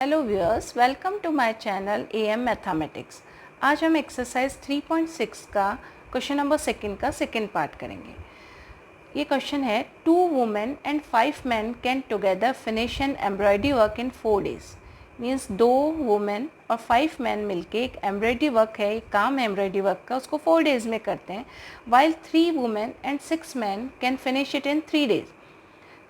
Hello viewers, welcome to my channel AM mathematics. आज हम exercise 3.6 का क्वेश्चन नंबर सेकंड का सेकंड पार्ट करेंगे। ये क्वेश्चन है 2 women and 5 men can together finish an embroidery work in 4 days। Means 2 women और 5 men मिलके एक एम्ब्रॉयडरी वर्क है, एक काम है एम्ब्रॉयडरी वर्क का, उसको 4 days में करते हैं। While 3 women and 6 men can finish it in 3 days।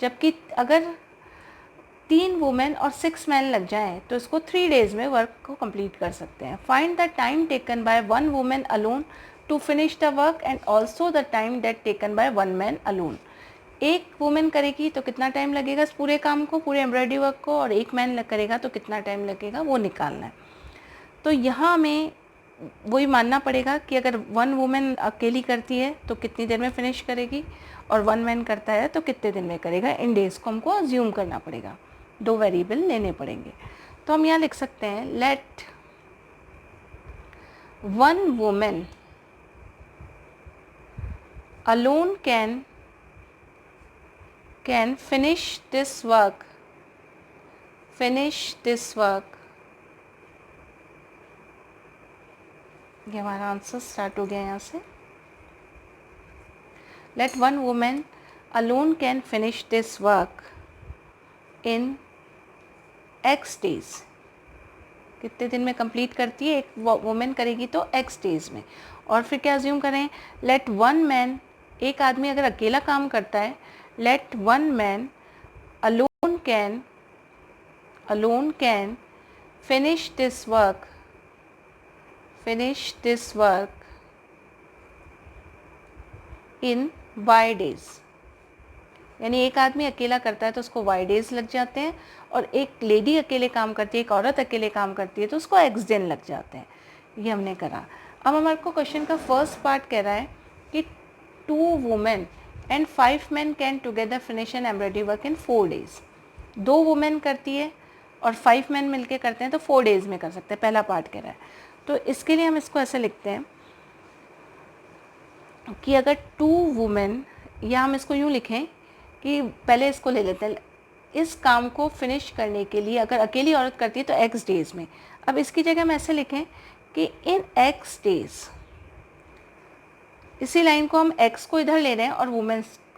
जबकि अगर 3 वुमेन और 6 मैन लग जाएं तो इसको 3 days में वर्क को कंप्लीट कर सकते हैं। Find the time taken by 1 women alone to finish the work and also the time that taken by 1 man alone. एक वुमेन करेगी तो कितना टाइम लगेगा इस पूरे काम को, पूरे एम्ब्रॉयडरी वर्क को, और एक मैन करेगा तो कितना टाइम लगेगा, वो निकालना है। तो यहाँ हमें वही मानना पड़ेगा कि अगर 1 वुमेन अकेली करती है तो कितनी देर में फिनिश करेगी, और 1 मैन करता है तो कितने दिन में करेगा। इन डेज को हमको अज्यूम करना पड़ेगा, 2 वेरिएबल लेने पड़ेंगे। तो हम यहाँ लिख सकते हैं let 1 women alone can finish this work ये हमारा आंसर स्टार्ट हो गया यहाँ से। Let 1 women alone can finish this work in x days. कितने दिन में कंप्लीट करती है, एक वुमेन करेगी तो x डेज में। और फिर क्या अज्यूम करें, लेट 1 मैन, एक आदमी अगर अकेला काम करता है, let 1 man alone can finish this work in y days. यानी एक आदमी अकेला करता है तो उसको y डेज लग जाते हैं, और एक लेडी अकेले काम करती है, एक औरत अकेले काम करती है तो उसको x दिन लग जाते हैं। ये हमने करा। अब हमारे को क्वेश्चन का फर्स्ट पार्ट कह रहा है कि 2 women and 5 men can together finish an embroidery work in 4 days। 2 women करती है और 5 men मिलके करते हैं तो 4 days में कर सकते हैं, पहला पार्ट कह रहा है। तो इसके लिए हम इसको ऐसे लिखते हैं कि अगर 2 वुमेन, या हम इसको यूँ लिखें कि पहले इसको ले लेते हैं, इस काम को फिनिश करने के लिए अगर अकेली औरत करती है तो x डेज में। अब इसकी जगह हम ऐसे लिखें कि इन x डेज, इसी लाइन को हम x को इधर ले रहे हैं और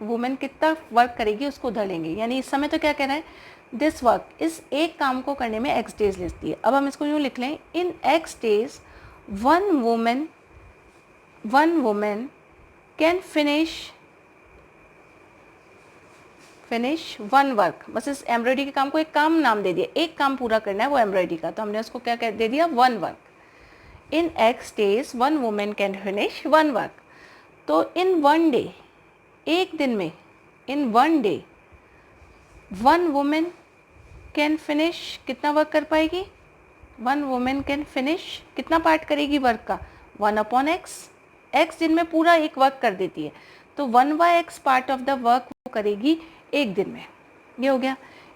वुमेन कितना वर्क करेगी उसको उधर लेंगे। यानी इस समय तो क्या कह रहा है, दिस वर्क, इस एक काम को करने में x डेज लेती है। अब हम इसको यूँ लिख लें, इन x days 1 women can finish 1 work. बस इस एम्ब्रॉयडरी के काम को एक काम नाम दे दिया, एक काम पूरा करना है वो एम्ब्रॉयडरी का, तो हमने उसको क्या कह दे दिया, 1 work. In x days 1 women can finish 1 work. तो इन 1 डे, एक दिन में, इन 1 डे 1 वुमेन कैन फिनिश कितना वर्क कर पाएगी, 1 वुमेन कैन फिनिश कितना पार्ट करेगी वर्क का, 1/x। x दिन में पूरा एक वर्क कर देती है तो 1/x part of the work वो करेगी एक दिन में। ये हो गया।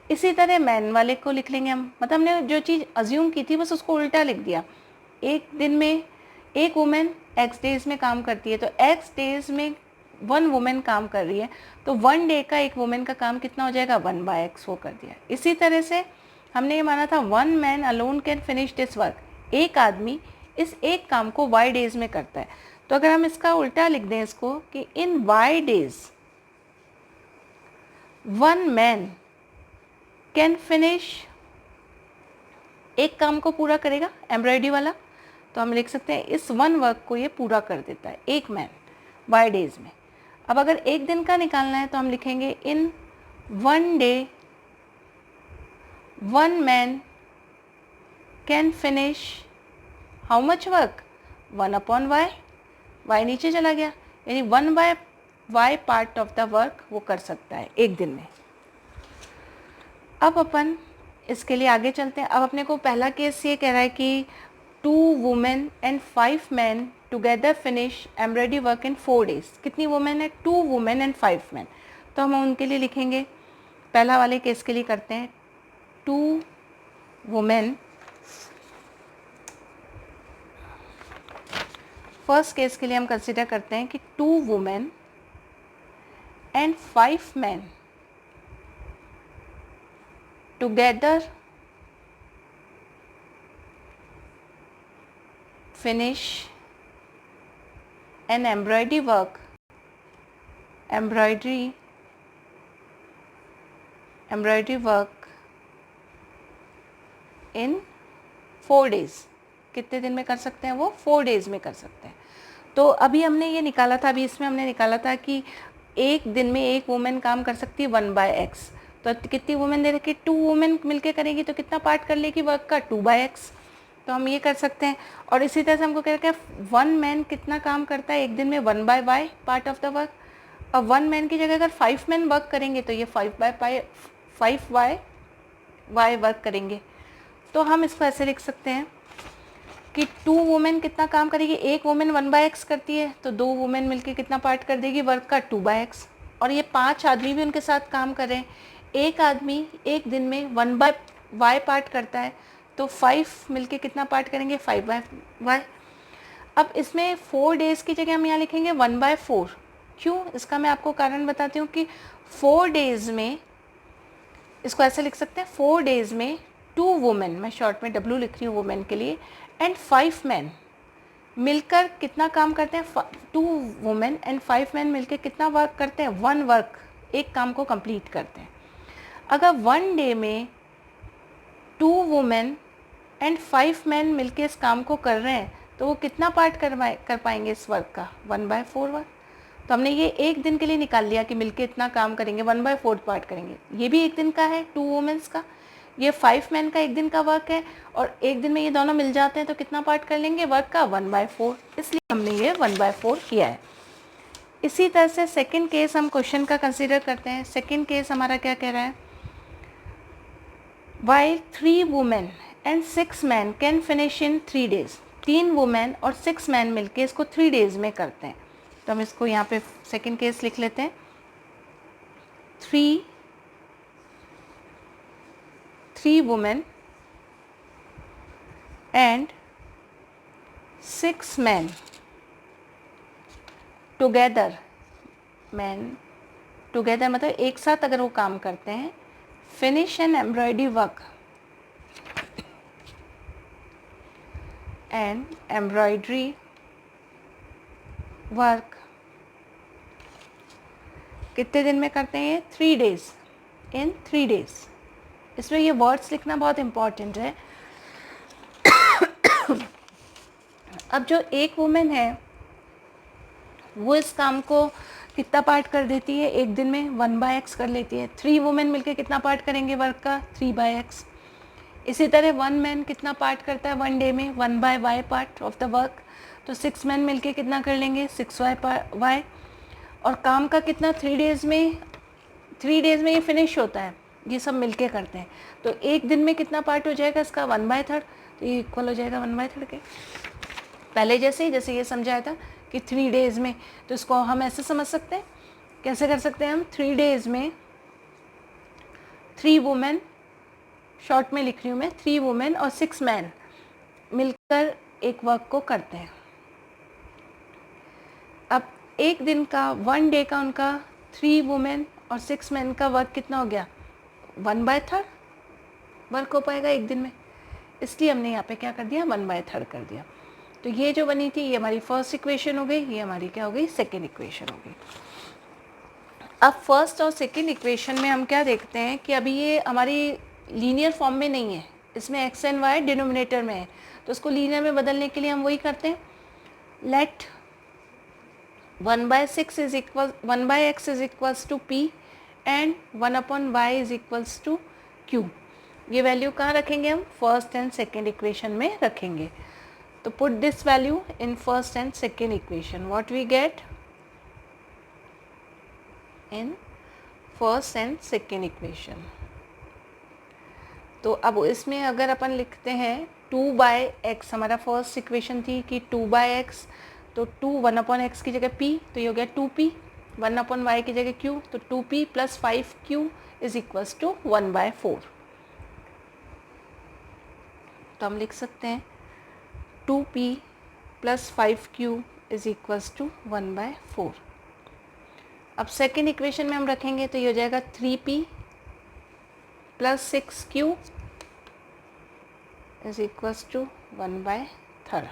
इसी तरह मैन वाले को लिख लेंगे हम, मतलब हमने जो चीज़ अज्यूम की थी बस उसको उल्टा लिख दिया। एक दिन में एक वुमेन x डेज में काम करती है तो x डेज में 1 वुमेन काम कर रही है तो 1 डे का एक वुमेन का काम कितना हो जाएगा, 1/x वो कर दिया। इसी तरह से हमने ये माना था 1 man alone can finish this work, एक आदमी इस एक काम को y डेज में करता है। तो अगर हम इसका उल्टा लिख दें इसको कि इन y days 1 man can finish, एक काम को पूरा करेगा एम्ब्रॉयडरी वाला, तो हम लिख सकते हैं इस 1 वर्क को ये पूरा कर देता है एक मैन y डेज में। अब अगर एक दिन का निकालना है तो हम लिखेंगे इन 1 day 1 man can finish how much work, 1/y, y नीचे चला गया, यानी 1/y part of the work वो कर सकता है एक दिन में। अब अपन इसके लिए आगे चलते हैं। अब अपने को पहला केस ये कह रहा है कि 2 women and 5 men together finish embroidery work in 4 days। कितनी वुमेन है, 2 वुमेन एंड 5 men। तो हम उनके लिए लिखेंगे, पहला वाले केस के लिए करते हैं 2 वुमेन, फर्स्ट केस के लिए हम कंसिडर करते हैं कि 2 women and 5 men together finish an embroidery work in 4 days। कितने दिन में कर सकते हैं वो? 4 days में कर सकते हैं। तो अभी हमने ये निकाला था, अभी इसमें हमने निकाला था कि एक दिन में एक वुमेन काम कर सकती है 1/x। तो कितनी वुमेन दे रखी? 2 वुमेन मिलके करेगी तो कितना पार्ट कर लेगी वर्क का? 2/x। तो हम ये कर सकते हैं। और इसी तरह से हमको कह रखा है 1 मैन कितना काम करता है एक दिन में? 1/y part of the work. अब 1 मैन की जगह अगर 5 मैन वर्क करेंगे तो ये 5y वर्क करेंगे। तो हम इसको ऐसे लिख सकते हैं कि 2 वुमेन कितना काम करेगी? एक वुमेन 1/x करती है तो 2 वुमेन मिलके कितना पार्ट कर देगी वर्क का? 2/x। और ये 5 आदमी भी उनके साथ काम कर रहे हैं। एक आदमी एक दिन में 1/y पार्ट करता है तो 5 मिलके कितना पार्ट करेंगे? 5/y। अब इसमें 4 डेज़ की जगह हम यहाँ लिखेंगे 1/4। क्यों? इसका मैं आपको कारण बताती हूँ कि 4 डेज़ में, इसको ऐसे लिख सकते हैं, 4 डेज़ में 2 वुमेन, मैं शॉर्ट में W लिख रही हूँ वुमेन के लिए, एंड 5 मैन मिलकर कितना काम करते हैं? 2 वुमेन एंड 5 मैन मिलकर कितना वर्क करते हैं? 1 वर्क, एक काम को कंप्लीट करते हैं। अगर 1 डे में 2 वुमेन एंड 5 मैन मिलकर इस काम को कर रहे हैं तो वो कितना पार्ट कर पाएंगे इस वर्क का? 1/4 वर्क। तो हमने ये एक दिन के लिए निकाल लिया कि मिलके इतना काम करेंगे, 1/4 पार्ट करेंगे। ये भी एक दिन का है 2 वुमेन्स का, ये 5 मैन का एक दिन का वर्क है, और एक दिन में ये दोनों मिल जाते हैं तो कितना पार्ट कर लेंगे वर्क का? 1/4। इसलिए हमने ये 1/4 किया है। इसी तरह से सेकंड केस हम क्वेश्चन का कंसीडर करते हैं। सेकंड केस हमारा क्या कह रहा है? वाई 3 women and 6 man can finish in 3 days। 3 women और 6 मैन मिलके इसको 3 days में करते हैं। तो हम इसको यहाँ पे सेकंड केस लिख लेते हैं। 3 women and 6 men together, मतलब एक साथ अगर वो काम करते हैं, finish an embroidery work कितने दिन में करते हैं? 3 days, in 3 days। इसमें ये वर्ड्स लिखना बहुत इम्पॉर्टेंट है। अब जो एक वुमेन है वो इस काम को कितना पार्ट कर देती है एक दिन में? 1/x कर लेती है। 3 वुमेन मिलके कितना पार्ट करेंगे वर्क का? 3/x। इसी तरह 1 मैन कितना पार्ट करता है 1 डे में? 1/y part of the work. तो 6 मैन मिलके कितना कर लेंगे? 6y। और काम का कितना? 3 days में, 3 days में ये फिनिश होता है, ये सब मिलके करते हैं। तो एक दिन में कितना पार्ट हो जाएगा इसका? 1/3। तो ये इक्वल हो जाएगा 1/3 के। पहले जैसे ये समझाया था कि 3 days में, तो इसको हम ऐसे समझ सकते हैं। कैसे कर सकते हैं हम? 3 days में 3 वुमेन, शॉर्ट में लिख रही हूँ मैं, 3 वुमेन और 6 मैन मिलकर एक वर्क को करते हैं। अब एक दिन का, 1 डे का उनका 3 वुमेन और 6 मैन का वर्क कितना हो गया? 1/3 वर्क हो पाएगा एक दिन में। इसलिए हमने यहाँ पे क्या कर दिया? 1/3 कर दिया। तो ये जो बनी थी ये हमारी फर्स्ट इक्वेशन हो गई, ये हमारी क्या हो गई? सेकेंड इक्वेशन हो गई। अब फर्स्ट और सेकेंड इक्वेशन में हम क्या देखते हैं कि अभी ये हमारी लीनियर फॉर्म में नहीं है, इसमें x एंड y डिनोमिनेटर में है। तो उसको लीनियर में बदलने के लिए हम वही करते हैं, let 1/x is equals to p and 1/y is equals to q। ये वैल्यू कहाँ रखेंगे हम? फर्स्ट एंड सेकेंड इक्वेशन में रखेंगे। तो put this value in first and second equation. What we get in first and second equation. तो अब इसमें अगर अपन लिखते हैं 2/x, हमारा फर्स्ट इक्वेशन थी कि 2/x, तो 1/x की जगह p, तो ये हो गया 2p। 1/y की जगह q, तो 2p plus 5q is equals to 1/4। तो हम लिख सकते हैं 2p plus 5q is equals to 1/4। अब सेकेंड इक्वेशन में हम रखेंगे तो ये हो जाएगा 3p plus 6q is equals to 1/3।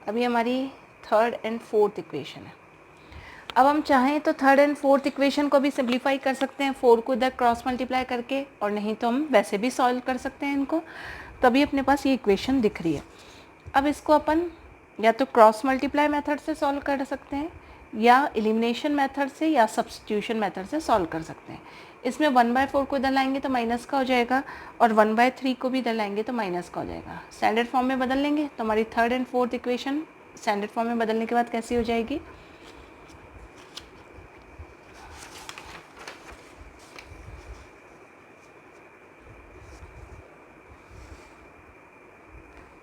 अभी हमारी थर्ड एंड फोर्थ इक्वेशन है। अब हम चाहें तो थर्ड एंड फोर्थ इक्वेशन को भी सिंप्लीफाई कर सकते हैं 4 को इधर क्रॉस मल्टीप्लाई करके, और नहीं तो हम वैसे भी सॉल्व कर सकते हैं इनको। तभी अपने पास ये इक्वेशन दिख रही है। अब इसको अपन या तो क्रॉस मल्टीप्लाई मेथड से सॉल्व कर सकते हैं, या एलिमिनेशन मेथड से, या सब्स्टिट्यूशन मेथड से सॉल्व कर सकते हैं। इसमें 1/4 को इधर लाएंगे तो माइनस का हो जाएगा, और 1/3 को भी इधर लाएंगे तो माइनस का हो जाएगा। स्टैंडर्ड फॉर्म में बदल लेंगे तो हमारी third and fourth equation standard form में बदलने के बाद कैसी हो जाएगी?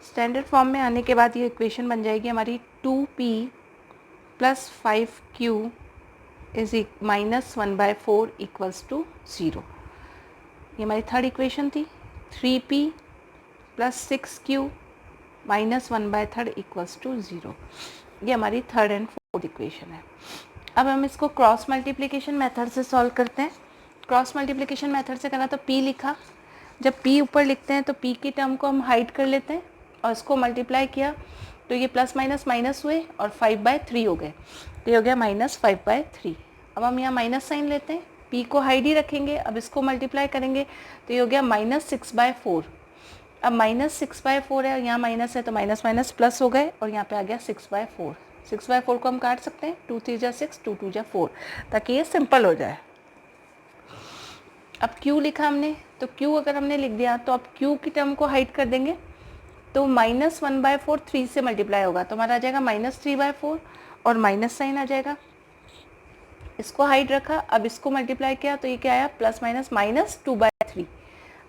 स्टैंडर्ड फॉर्म में आने के बाद ये इक्वेशन बन जाएगी हमारी 2p + 5q इज -1/4 = 0। ये हमारी थर्ड इक्वेशन थी। 3p + 6q -1/3 = 0। ये हमारी थर्ड एंड फोर्थ इक्वेशन है। अब हम इसको क्रॉस मल्टीप्लिकेशन मेथड से सॉल्व करते हैं। क्रॉस मल्टीप्लिकेशन मेथड से करा तो p लिखा, जब p ऊपर लिखते हैं तो p की टर्म को हम हाइड कर लेते हैं और इसको मल्टीप्लाई किया तो ये प्लस माइनस माइनस हुए और 5/3 हो गए, तो ये हो गया -5/3। अब हम यहाँ माइनस साइन लेते हैं, p को हाइड ही रखेंगे। अब इसको मल्टीप्लाई करेंगे तो ये हो गया -6/4। अब -6/4 है और यहाँ माइनस है तो माइनस माइनस प्लस हो गए और यहाँ पे आ गया 6/4। 6/4 को हम काट सकते हैं, 2 3 × 6, 2 2 × 4, ताकि ये सिंपल हो जाए। अब q लिखा हमने, तो q अगर हमने लिख दिया तो अब q की टर्म को हाइड कर देंगे तो -1/4 3 से मल्टीप्लाई होगा तो हमारा आ जाएगा -3/4 और माइनस साइन आ जाएगा। इसको हाइड रखा, अब इसको मल्टीप्लाई किया तो ये क्या आया +-2/3।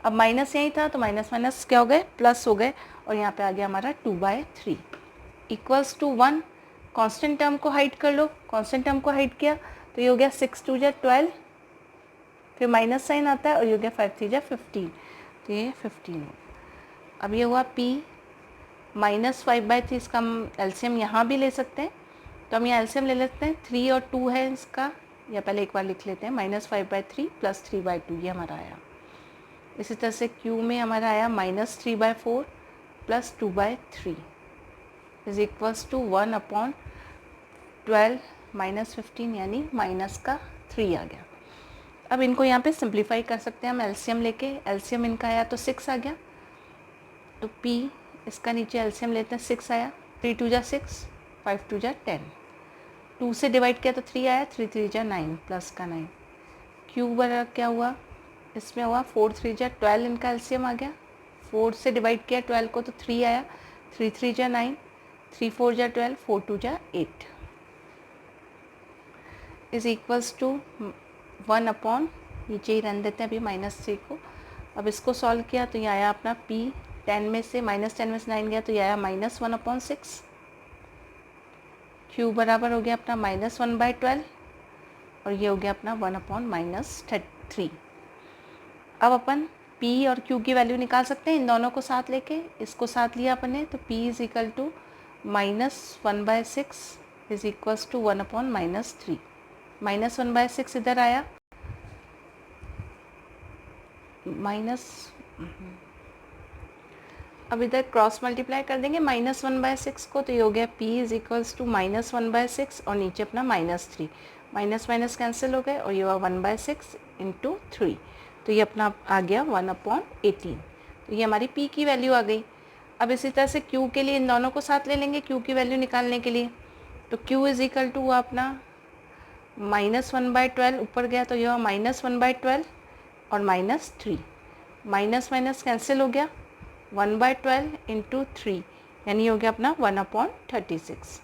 अब माइनस यहीं था तो माइनस माइनस क्या हो गए, प्लस हो गए, और यहाँ पे आ गया हमारा 2/3 = 1। कांस्टेंट टर्म को हाइड कर लो, कांस्टेंट टर्म को हाइड किया तो ये हो गया 6 2 × 12, फिर माइनस साइन आता है और ये हो गया 5 3 × 15, तो ये 15। अब ये हुआ p -5/3। इसका हम एलसीएम यहाँ भी ले सकते हैं, तो हम यहाँ एलसीएम ले लेते हैं। 3 और 2 है इसका, या पहले एक बार लिख लेते हैं, -5/3 + 3/2 ये हमारा आया। इसी तरह से q में हमारा आया -3/4 + 2/3 = 1/12 -15, यानी -3 आ गया। अब इनको यहाँ पे सिंप्लीफाई कर सकते हैं हम एलसीएम लेके। एलसीएम इनका आया तो 6 आ गया, तो p इसका नीचे एलसीएम लेते हैं, 6 आया, 3 2 × 6, 5 2 × 10, 2 से डिवाइड किया तो 3 आया, 3 3 × 9 प्लस का 9। q बराबर क्या हुआ, इसमें हुआ 4 3 × 12, इनका एलसीएम आ गया। 4 से डिवाइड किया 12 को तो 3 आया, 3 3 × 9, 3 4 × 12, 4 2 × 8 = 1/, नीचे ही रहने देते हैं अभी -3 को। अब इसको सॉल्व किया तो ये आया अपना p 10 में से -10 में से 9 गया तो ये आया -1/6। q बराबर हो गया अपना -1/12 और ये हो गया अपना 1/-3। अब अपन p और q की वैल्यू निकाल सकते हैं इन दोनों को साथ लेके। इसको साथ लिया अपन ने तो p = -1/6 = 1/-3। -1/6 इधर आया, अब इधर क्रॉस मल्टीप्लाई कर देंगे -1/6 को, तो ये हो गया p = -1/6 और नीचे अपना -3, माइनस माइनस कैंसिल हो गए और ये हुआ 1/6 × 3, तो ये अपना आ गया 1/18। तो ये हमारी p की वैल्यू आ गई। अब इसी तरह से q के लिए इन दोनों को साथ ले लेंगे q की वैल्यू निकालने के लिए, तो q = हुआ अपना -1/12, ऊपर गया तो ये हुआ -1/12 और -3, माइनस माइनस कैंसिल हो गया, 1/12 × 3 यानी हो गया अपना 1/36,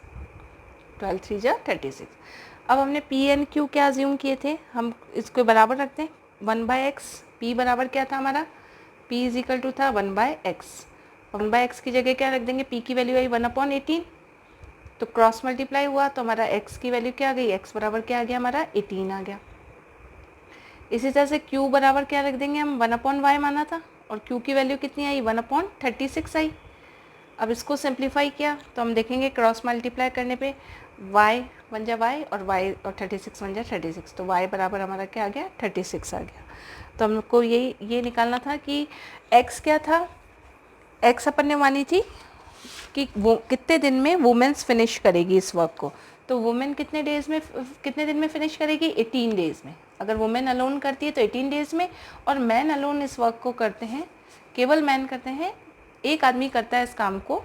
12 3 × 36। अब हमने p एंड q क्या अज्यूम किए थे, हम इसको बराबर रखते हैं 1/x। p बराबर क्या था हमारा, p = था 1/x, 1/x की जगह क्या रख देंगे, p की वैल्यू आई 1/18, तो क्रॉस मल्टीप्लाई हुआ तो हमारा x की वैल्यू क्या आ गई, x बराबर क्या आ गया हमारा 18 आ गया। इसी तरह से q बराबर क्या रख देंगे, हम 1/y माना था और q की वैल्यू कितनी आई 1/36 आई। अब इसको सिंप्लीफाई किया तो हम देखेंगे क्रॉस मल्टीप्लाई करने पे y बन जा y और y और 36 बन जा 36, तो y बराबर हमारा क्या आ गया 36 आ गया। तो हमको ये निकालना था कि x क्या था, x अपन ने मानी थी कि वो कितने दिन में वुमेन्स फिनिश करेगी इस वर्क को। तो वुमेन कितने दिन में फिनिश करेगी, 18 डेज़ में। अगर वुमेन अलोन करती है तो 18 डेज़ में, और मैन अलोन इस वर्क को करते हैं, केवल मैन करते हैं, एक आदमी करता है इस काम को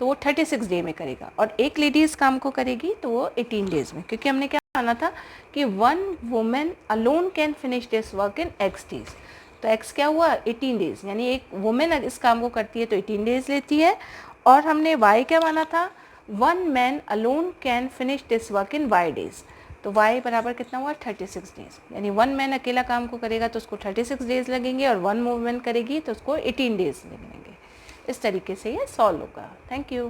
तो वो 36 डे में करेगा, और एक लेडी इस काम को करेगी तो वो 18 डेज़ में, क्योंकि हमने क्या माना था कि 1 women alone can finish this work in x days. तो x क्या हुआ, 18 डेज़, यानी एक वुमेन इस काम को करती है तो 18 डेज़ लेती है। और हमने y क्या माना था, 1 man alone can finish this work in y days. तो y बराबर कितना हुआ, 36 डेज़, यानी 1 मैन अकेला काम को करेगा तो उसको 36 डेज़ लगेंगे, और 1 वुमेन करेगी तो उसको 18 डेज़ लगेंगे। इस तरीके से ये सॉल्व होगा। Thank you.